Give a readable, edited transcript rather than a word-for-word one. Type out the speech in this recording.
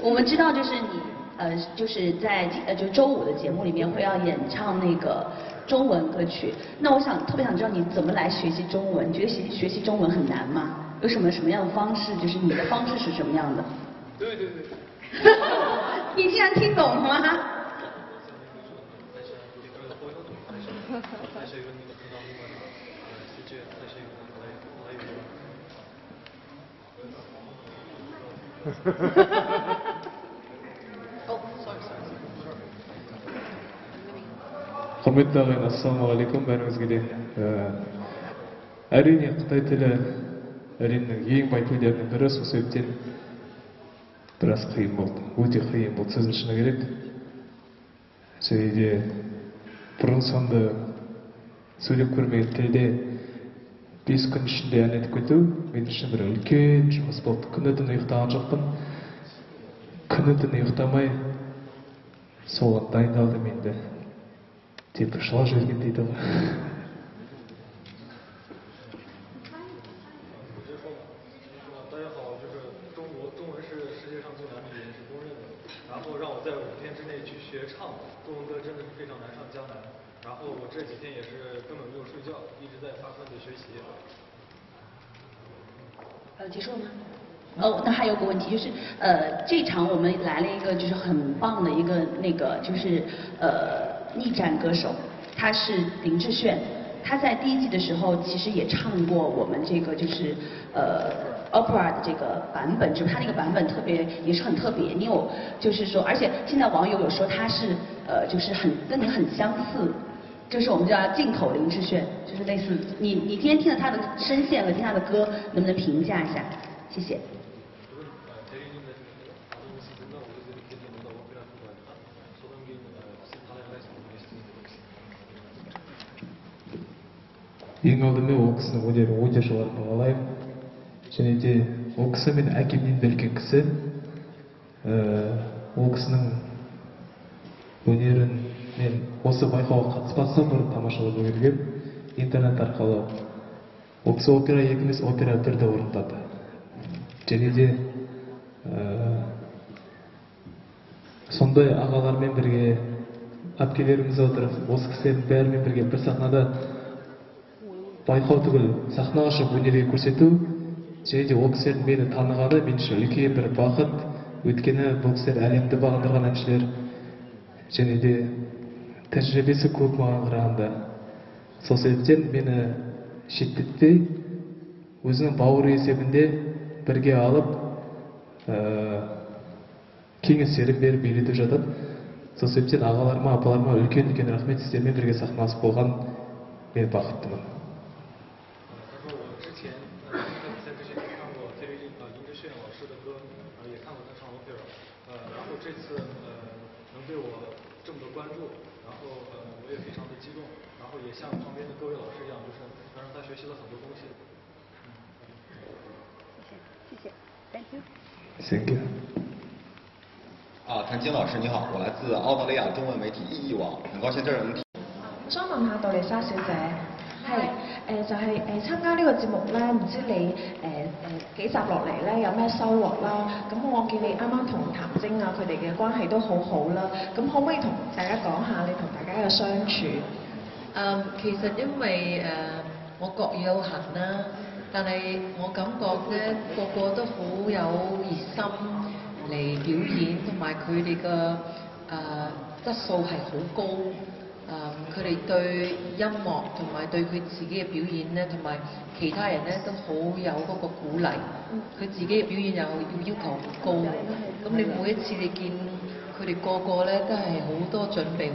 我们知道就是你就是在就周五的节目里面会要演唱那个中文歌曲。那我特别想知道你怎么来学习中文？你觉得学习中文很难吗？有什么样的方式？就是你的方式是什么样的？对。你竟然听懂吗？құрметті ағайын, ассалаумағалейкум бәріңізге де. Әрине Қытай тілі әлемнің ең бай тілдерінің бірі, сол себептен біраз қиын болды, өте қиын болды сөздің шыны керек. Және де бұрын соңды сөйлеп көрмеген тілде 5 күн ішінде ән айтып кету мен үшін бір үлкен жұмыс болды. Күні-түні ұйықтаған жоқпын. Күні-түні ұйықтамай соған дайындалдым енді. Типа жылап жіберген дейді ғой. 大家好，就是中文是世界上最难的语言，是公认的。然后让我在5天之内去学唱中文歌，真的是非常难上加难。然后我这几天也是根本没有睡觉，一直在发奋的学习。结束了吗？那还有个问题就是，这场我们来了一个就是很棒的一个就是逆战歌手，他是林志炫。他在第1季的时候其实也唱过我们这个就是opera 的这个版本，只不过他那个版本也是很特别。你有就是说，而且现在网友有说他是就是跟你很相似，就是我们叫进口林志炫，就是类似你今天听了他的声线和听他的歌，能不能评价一下？谢谢。 ең алдымен ол кісінің өнерін өте жоғары бағалаймын. Және де ол кісі мен әкемнен де үлкен кісі. Ол кісінің өнерін мен осы байқауға қатыспастан бұрын тамашалап үлгергем. Интернет арқылы. Ол кісі опера 2 емес, опера 1-де орындады. Және де сондай ағалармен бірге, әпкелеріміз отырып, осы кісілердің бәрімен бірге бір сахнада байқау түгіл сахнаға шығып өнерге көрсету, және де ол кісілердің мені танығаны мен үшін үлкен бір бақыт. Өйткені бұл кісілер әлемді бағындырған әншілер, және де тәжірибесі көп маған қарағанда. Сол себептен мені шеттетпей, өзінің бауыры есебінде бірге алып, кеңестерін беріп үйретіп жатады. Сол себептен ағаларыма, апаларыма үлкен рахмет, сіздермен бірге сахнасып болған мен бақыттымын. Thank you. 谭晶老師你好，我來自澳大利亞中文媒體意義網，很高興這兒能。想問下杜麗莎小姐，就係參加呢個節目咧，唔知你幾集落嚟咧有咩收穫啦？咁我見你啱啱同譚晶啊佢哋嘅關係都好好啦，咁可唔可以同大家講下你同大家嘅相處？其實因為我國語有限啦，但係我感覺咧個都好有熱心嚟表演，同埋佢哋嘅質素係好高。佢哋對音樂同埋對佢自己嘅表演咧，同埋其他人咧都好有嗰個鼓勵。佢自己嘅表演又要求好高，咁你每一次你見佢哋個咧都係好多準備。